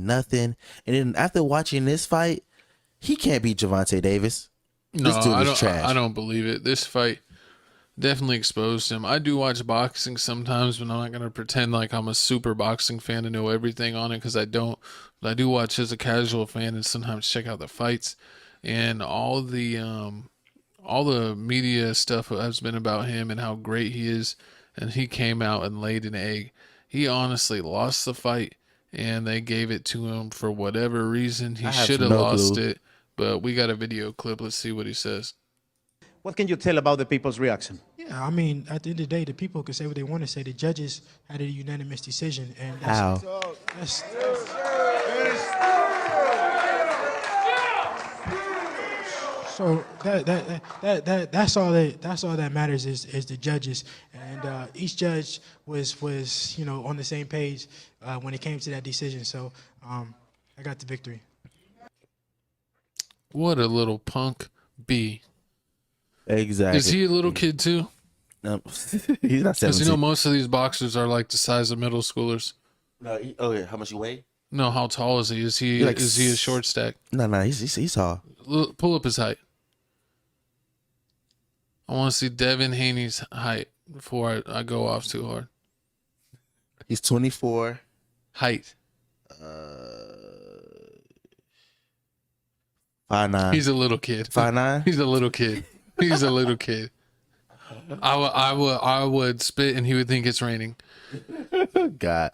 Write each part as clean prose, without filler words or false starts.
nothing. And then after watching this fight, he can't beat Gervonta Davis. No, This dude I is don't. trash. I don't believe it. This fight definitely exposed him. I do watch boxing sometimes, but I'm not gonna pretend like I'm a super boxing fan to know everything on it because I don't. But I do watch as a casual fan and sometimes check out the fights and all the media stuff has been about him and how great he is. And he came out and laid an egg. He honestly lost the fight, and they gave it to him for whatever reason. He should have lost it, but we got a video clip. Let's see what he says. What can you tell about the people's reaction? Yeah, I mean, at the end of the day, the people can say what they want to say. The judges had a unanimous decision, and that's so that's all that matters is the judges, and each judge was on the same page when it came to that decision. So I got the victory. What a little punk B. Exactly. Is he a little kid too? No, he's not 17. Because most of these boxers are like the size of middle schoolers. No, okay, how much you weigh? No, how tall is he? Is he a short stack? No, he's tall. Pull up his height. I want to see Devin Haney's height before I go off too hard. He's 24. Height. 5'9". He's a little kid. 5'9". He's a little kid. He's a little kid. I would spit and he would think it's raining. God,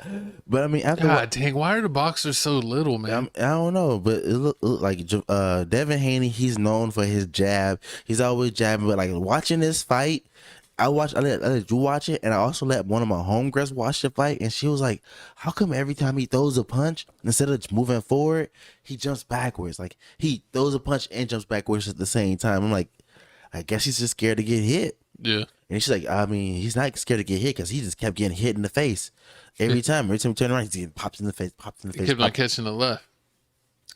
but I mean, God dang, why are the boxers so little, man? I don't know, but it look like Devin Haney. He's known for his jab. He's always jabbing. But like watching this fight, I let you watch it, and I also let one of my homegirls watch the fight, and she was like, "How come every time he throws a punch, instead of moving forward, he jumps backwards? Like he throws a punch and jumps backwards at the same time." I'm like, I guess he's just scared to get hit. Yeah. And she's like, I mean, he's not scared to get hit because he just kept getting hit in the face every time. Every time he turned around, he's getting popped in the face, He kept on catching the left.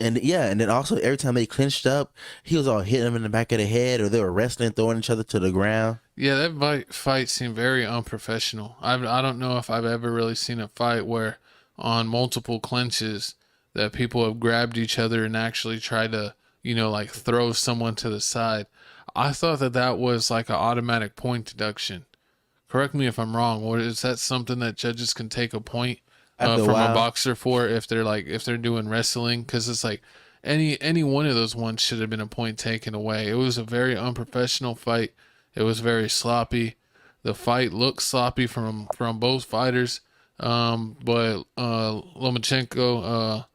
And yeah, and then also every time they clinched up, he was all hitting him in the back of the head, or they were wrestling, throwing each other to the ground. Yeah, that fight seemed very unprofessional. I don't know if I've ever really seen a fight where on multiple clinches that people have grabbed each other and actually tried to, like throw someone to the side. I thought that was like an automatic point deduction. Correct me if I'm wrong. Or is that something that judges can take a point from a boxer for if they're doing wrestling? Because it's like any one of those ones should have been a point taken away. It was a very unprofessional fight. It was very sloppy. The fight looked sloppy from both fighters. But Lomachenko,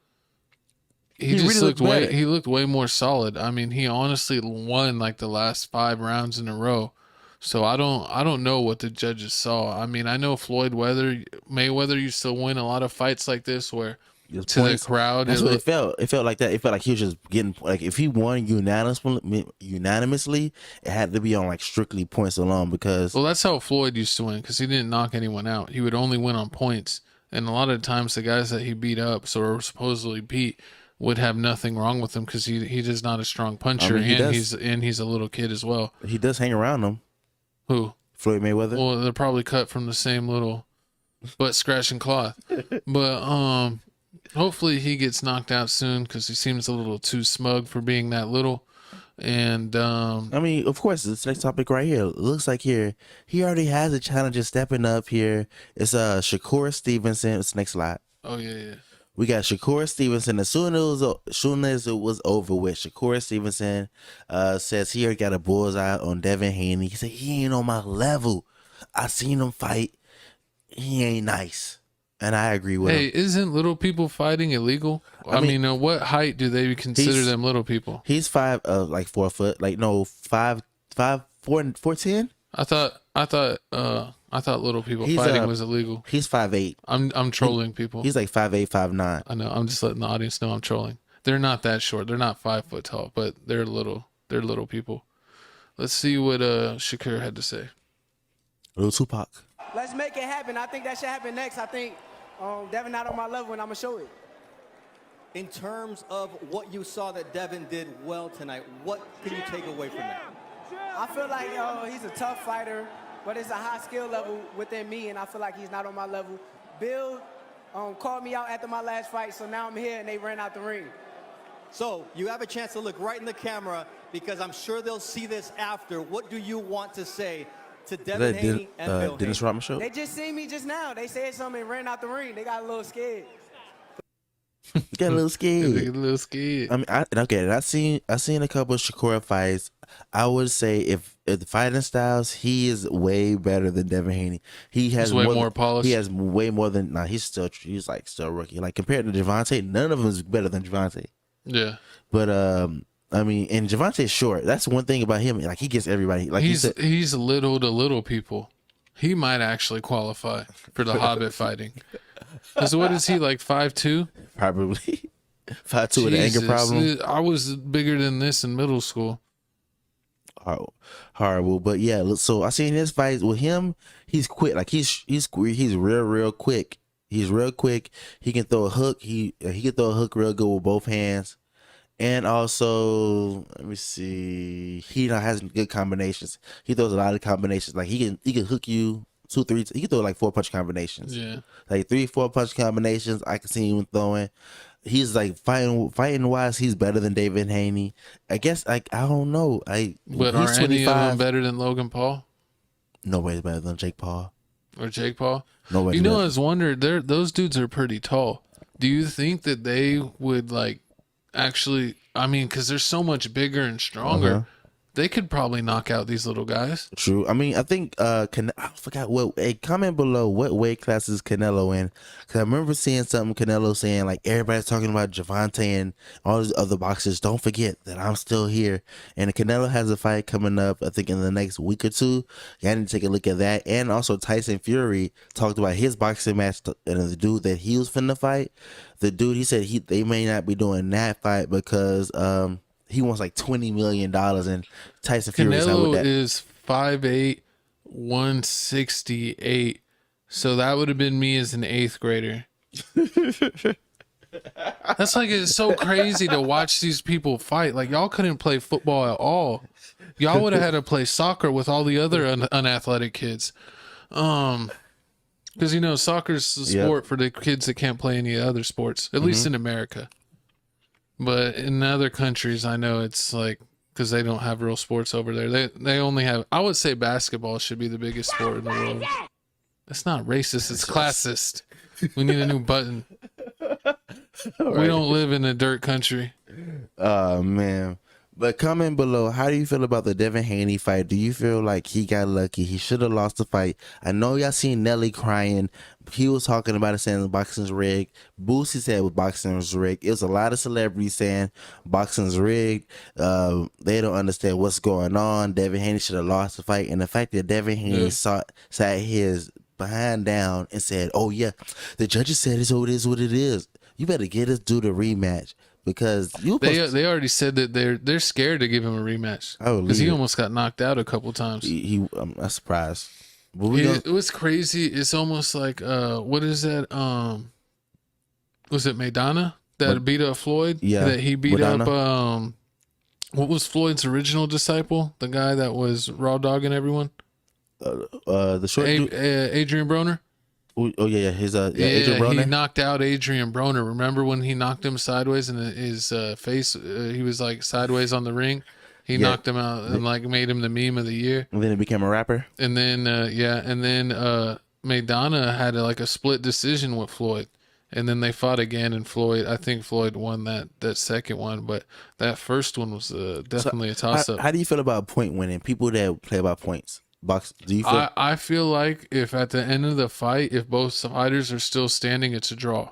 he just really looked way more solid. I mean, he honestly won like the last 5 rounds in a row. So I don't know what the judges saw. I mean, I know Floyd Mayweather used to win a lot of fights like this where to the crowd. That's what it felt. It felt like that. It felt like he was just getting, like, if he won unanimously, it had to be on like strictly points alone because. Well, that's how Floyd used to win because he didn't knock anyone out. He would only win on points. And a lot of times the guys that he beat up, or supposedly beat, would have nothing wrong with him because he's just not a strong puncher, and he's a little kid as well. He does hang around them. Who? Floyd Mayweather. Well, they're probably cut from the same little butt scratching cloth. But hopefully he gets knocked out soon because he seems a little too smug for being that little. And I mean, of course, this next topic right here, it looks like here he already has a challenger stepping up here. It's Shakur Stevenson. It's next slide. Oh yeah. We got Shakur Stevenson. As soon as it was over with, Shakur Stevenson says he already got a bullseye on Devin Haney. He said he ain't on my level. I seen him fight. He ain't nice. And I agree with him. Hey, isn't little people fighting illegal? I mean, what height do they consider them little people? He's 4 foot. Like, no, 5'4", 4'10". I thought little people fighting was illegal. He's 5'8". I'm trolling people. He's like 5'8", 5'9". I know. I'm just letting the audience know I'm trolling. They're not that short. They're not 5 foot tall, but they're little. They're little people. Let's see what Shakur had to say. Little Tupac. Let's make it happen. I think that should happen next. I think Devin not on my level, and I'm gonna show it. In terms of what you saw that Devin did well tonight, what can you take away from that? I feel like he's a tough fighter, but it's a high skill level within me, and I feel like he's not on my level. Build, called me out after my last fight, so now I'm here and they ran out the ring. So you have a chance to look right in the camera because I'm sure they'll see this after. What do you want to say to Devin Haney and Bill Dennis Haney? Rodman show? They just seen me just now. They said something and ran out the ring. They got a little scared. Got a little scared. They get a little scared. I mean, I seen a couple of Shakur fights. I would say if the fighting styles, he is way better than Devin Haney. He has He's way more polished. He has way more than. Nah, he's still a rookie. Like compared to Javante, none of them is better than Javante. Yeah. But I mean, and Javante's short. That's one thing about him. Like he gets everybody. Like he's little to little people. He might actually qualify for the Hobbit fighting. Because what is he, like 5'2"? Probably 5'2" with an anger problem. I was bigger than this in middle school. Horrible. But yeah, so I seen his fights with him. He's quick. Like he's real quick. He's real quick. He can throw a hook. He can throw a hook real good with both hands. And also, let me see. He has good combinations. He throws a lot of combinations. Like he can hook you 2, 3. He can throw like 4-punch combinations. Yeah, like 3, 4-punch combinations. I can see him throwing. He's like fighting wise. He's better than David Haney. I guess I don't know. But he's are any of them better than Logan Paul? Nobody's better than Jake Paul. Or Jake Paul? Nobody's You know, better. I was wondering. Those dudes are pretty tall. Do you think that they would like? Actually, I mean, because they're so much bigger and stronger, they could probably knock out these little guys. True. I mean, I think I forgot what. Hey, comment below what weight class is Canelo in? Because I remember seeing something Canelo saying like everybody's talking about Javante and all these other boxers. Don't forget that I'm still here. And Canelo has a fight coming up. I think in the next week or two. You need to take a look at that. And also Tyson Fury talked about his boxing match and the dude that he was finna fight. The dude, he said they may not be doing that fight because he wants like $20 million, and Tyson Fury is not with Canelo that. is 5'8", 168. So that would have been me as an 8th grader. That's like, it's so crazy to watch these people fight. Like, y'all couldn't play football at all. Y'all would have had to play soccer with all the other unathletic kids. Because, you know, soccer's the sport for the kids that can't play any other sports, at least in America. But in other countries, I know it's like, because they don't have real sports over there. They only have, I would say basketball should be the biggest sport in the world. That's not racist, it's classist. We need a new button. We don't live in a dirt country. Oh, man. But comment below, how do you feel about the Devin Haney fight? Do you feel like he got lucky? He should have lost the fight. I know y'all seen Nelly crying. He was talking about it, saying boxing's rigged. Boosie said boxing's rigged. It was a lot of celebrities saying boxing's rigged. They don't understand what's going on. Devin Haney should have lost the fight. And the fact that Devin Haney sat his behind down and said, oh, yeah, the judges said it is what it is. You better get us do the rematch. Because they already said that they're scared to give him a rematch. Because he almost got knocked out a couple times. I'm not surprised. It was crazy. It's almost like what is that? Was it Maidana that beat up Floyd? Yeah, that he beat Maidana. up. What was Floyd's original disciple? The guy that was raw dogging everyone. The short dude. Adrian Broner. Oh yeah, Adrian Broner. He knocked out Adrian Broner. Remember when he knocked him sideways and his face? He was like sideways on the ring. He knocked him out and like made him the meme of the year. And then he became a rapper. And then Maidana had like a split decision with Floyd, and then they fought again. And I think Floyd won that second one, but that first one was definitely a toss up. How do you feel about point winning? People that play by points. Do you feel? I feel like if at the end of the fight, if both fighters are still standing, it's a draw.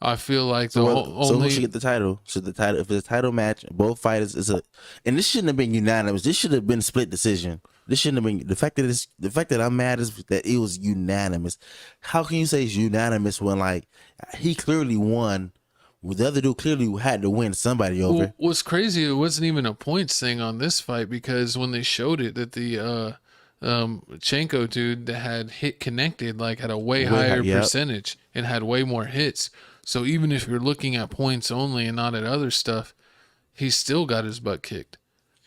I feel like so who should get the title? If it's a title match, both fighters and this shouldn't have been unanimous. This should have been split decision. This shouldn't have been the fact that I'm mad is that it was unanimous. How can you say it's unanimous when like he clearly won? The other dude clearly had to win somebody over. Well, what's crazy, it wasn't even a points thing on this fight because when they showed it that the Chenko dude that had hit connected like had a way higher percentage and had way more hits. So even if you're looking at points only and not at other stuff, he still got his butt kicked.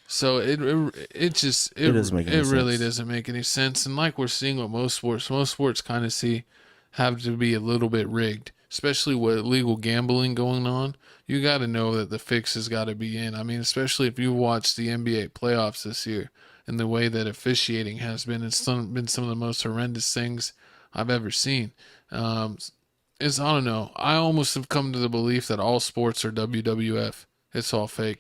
So it really doesn't make any sense. And like we're seeing with most sports kind of see have to be a little bit rigged, especially with illegal gambling going on. You got to know that the fix has got to be in. I mean, especially if you watch the NBA playoffs this year and the way that officiating has been, it's been some of the most horrendous things I've ever seen. I don't know. I almost have come to the belief that all sports are WWF. It's all fake.